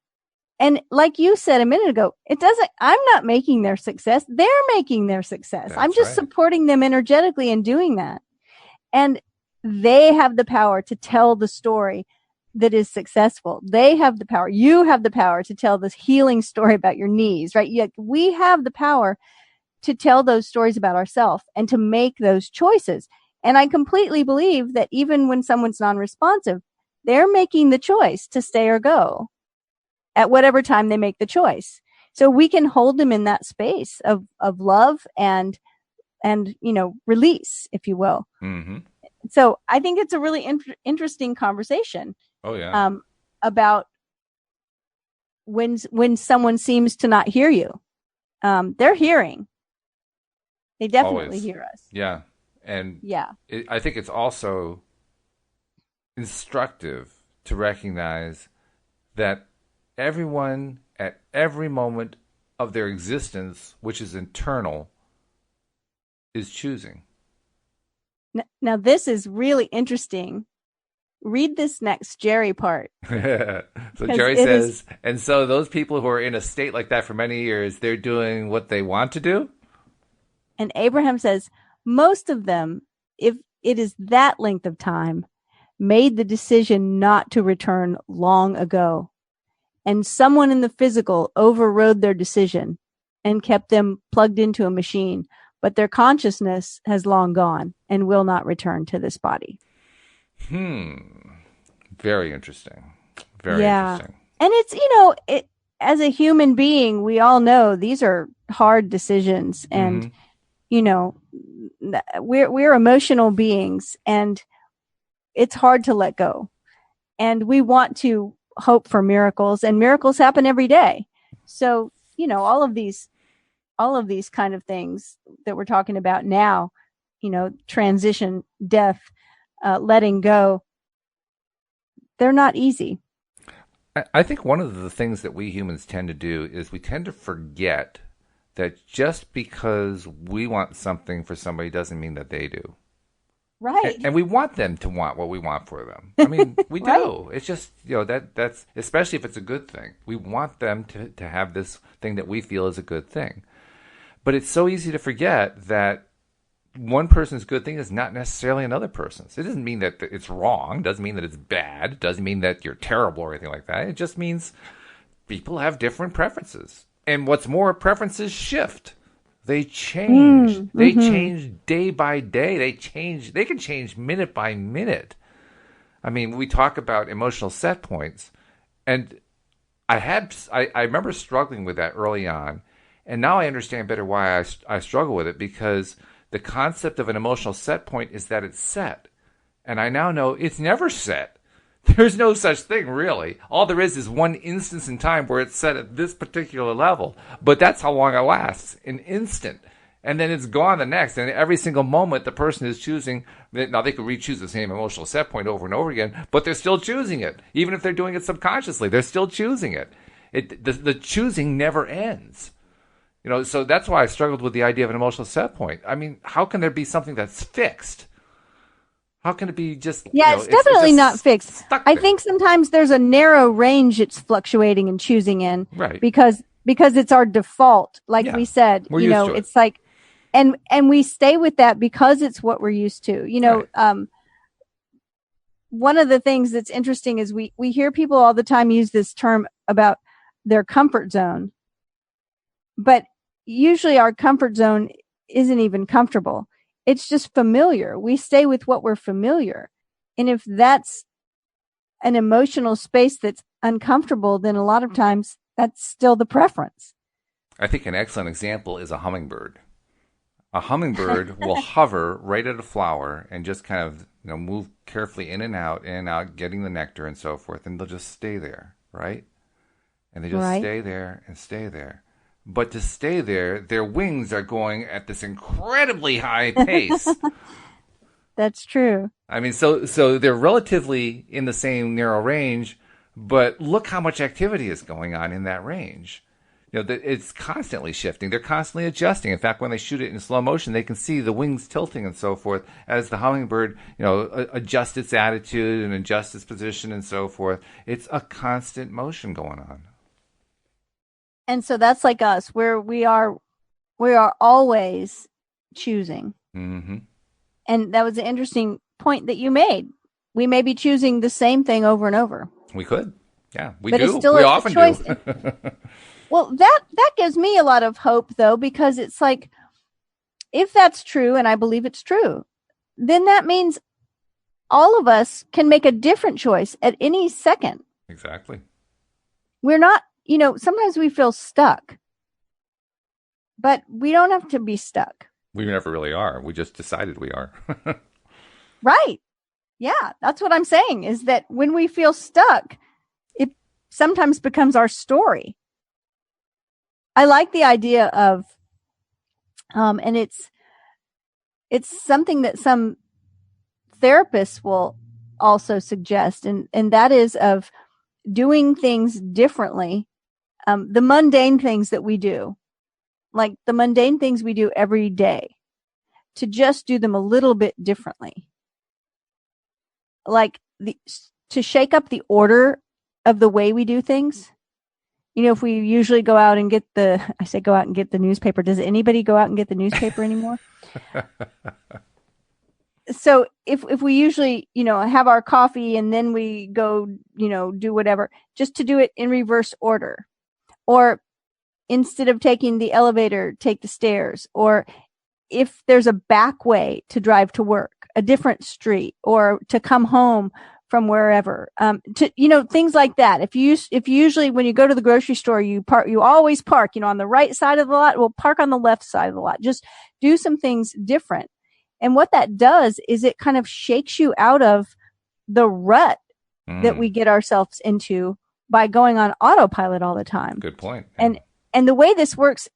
And like you said a minute ago, I'm not making their success. They're making their success. That's I'm just right. supporting them energetically in doing that. And they have the power to tell the story that is successful. They have the power. You have the power to tell this healing story about your knees, right? Yet we have the power to tell those stories about ourselves and to make those choices. And I completely believe that even when someone's non-responsive, they're making the choice to stay or go at whatever time they make the choice. So we can hold them in that space of love and release, if you will. Mm-hmm. So I think it's a really interesting conversation. Oh yeah. About when someone seems to not hear you. They're hearing. They definitely Always. hear us. Yeah. And yeah, I think it's also instructive to recognize that everyone at every moment of their existence, which is internal, is choosing. Now this is really interesting. Read this next Jerry part. So Jerry says, and so those people who are in a state like that for many years, they're doing what they want to do? And Abraham says, most of them, if it is that length of time, made the decision not to return long ago. And someone in the physical overrode their decision and kept them plugged into a machine. But their consciousness has long gone and will not return to this body. Very interesting. Very interesting. And it's, as a human being, we all know these are hard decisions. And, we're emotional beings, and it's hard to let go. And we want to hope for miracles, and miracles happen every day. So, all of these kind of things that we're talking about now, transition, death, letting go, they're not easy. I think one of the things that we humans tend to do is we tend to forget that just because we want something for somebody doesn't mean that they do. Right. And we want them to want what we want for them. I mean, we right. do. It's just, that's, especially if it's a good thing. We want them to have this thing that we feel is a good thing. But it's so easy to forget that one person's good thing is not necessarily another person's. It doesn't mean that it's wrong. It doesn't mean that it's bad. It doesn't mean that you're terrible or anything like that. It just means people have different preferences. And what's more, preferences shift. They change. They change day by day. They can change minute by minute. I mean, we talk about emotional set points. And I remember struggling with that early on. And now I understand better why I struggle with it, because the concept of an emotional set point is that it's set. And I now know it's never set. There's no such thing, really. All there is one instance in time where it's set at this particular level. But that's how long it lasts, an instant. And then it's gone the next. And every single moment, the person is choosing. Now, they could re-choose the same emotional set point over and over again, but they're still choosing it. Even if they're doing it subconsciously, they're still choosing it. The choosing never ends. So that's why I struggled with the idea of an emotional set point. I mean, how can there be something that's fixed? How can it be just... it's definitely not fixed. I think sometimes there's a narrow range it's fluctuating and choosing in. Right. Because it's our default. Like we said, we're used to it. It's like... And we stay with that because it's what we're used to. Right. one of the things that's interesting is we hear people all the time use this term about their comfort zone, but usually our comfort zone isn't even comfortable. It's just familiar. We stay with what we're familiar. And if that's an emotional space that's uncomfortable, then a lot of times that's still the preference. I think an excellent example is a hummingbird. A hummingbird will hover right at a flower and just kind of move carefully in and out, getting the nectar and so forth, and they'll just stay there, right? And they just stay there and stay there. But to stay there, their wings are going at this incredibly high pace. That's true. I mean, so they're relatively in the same narrow range, but look how much activity is going on in that range. It's constantly shifting. They're constantly adjusting. In fact, when they shoot it in slow motion, they can see the wings tilting and so forth as the hummingbird, adjusts its attitude and adjusts its position and so forth. It's a constant motion going on. And so that's like us, where we are always choosing. Mm-hmm. And that was an interesting point that you made. We may be choosing the same thing over and over. We could. Yeah, we but do. It's still we a often choice. do. Well, that gives me a lot of hope, though, because it's like, if that's true, and I believe it's true, then that means all of us can make a different choice at any second. Exactly. We're not, sometimes we feel stuck, but we don't have to be stuck. We never really are. We just decided we are. Right. Yeah, that's what I'm saying, is that when we feel stuck, it sometimes becomes our story. I like the idea of, and it's something that some therapists will also suggest, and that is of doing things differently. The mundane things that we do, like the mundane things we do every day, to just do them a little bit differently. Like to shake up the order of the way we do things. If we usually go out and get the newspaper. Does anybody go out and get the newspaper anymore? So if we usually, have our coffee and then we go, do whatever, just to do it in reverse order, or instead of taking the elevator, take the stairs, or if there's a back way to drive to work, a different street, or to come home from wherever, things like that. If you usually, when you go to the grocery store, you always park, on the right side of the lot. Well, park on the left side of the lot. Just do some things different. And what that does is it kind of shakes you out of the rut that we get ourselves into by going on autopilot all the time. Good point. And the way this works,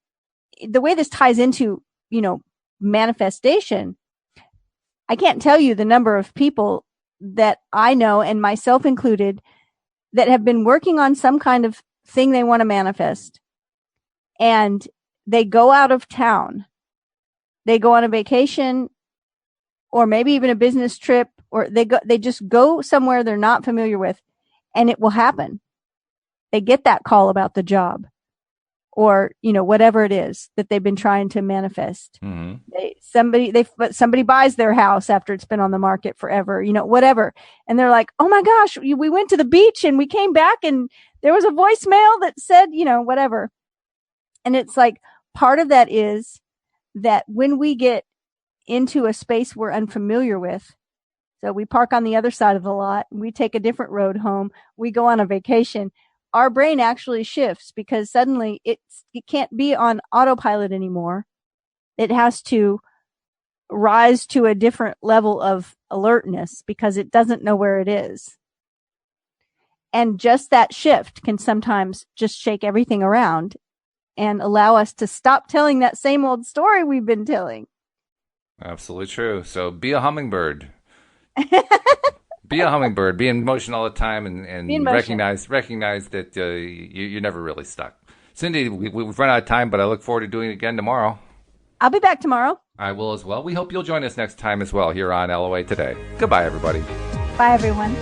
the way this ties into, manifestation, I can't tell you the number of people that I know, and myself included, that have been working on some kind of thing they want to manifest, and they go out of town, they go on a vacation, or maybe even a business trip, or they just go somewhere they're not familiar with, and it will happen. They get that call about the job, or whatever it is that they've been trying to manifest. Mm-hmm. Somebody buys their house after it's been on the market forever, whatever, and they're like, oh my gosh, we went to the beach and we came back and there was a voicemail that said, whatever. And it's like, part of that is that when we get into a space we're unfamiliar with, so we park on the other side of the lot, we take a different road home, we go on a vacation, our brain actually shifts, because suddenly it can't be on autopilot anymore. It has to rise to a different level of alertness because it doesn't know where it is. And just that shift can sometimes just shake everything around and allow us to stop telling that same old story we've been telling. Absolutely true. So be a hummingbird. Be a hummingbird. Be in motion all the time, and recognize that you're never really stuck. Cindie, we've run out of time, but I look forward to doing it again tomorrow. I'll be back tomorrow. I will as well. We hope you'll join us next time as well here on LOA Today. Goodbye, everybody. Bye, everyone.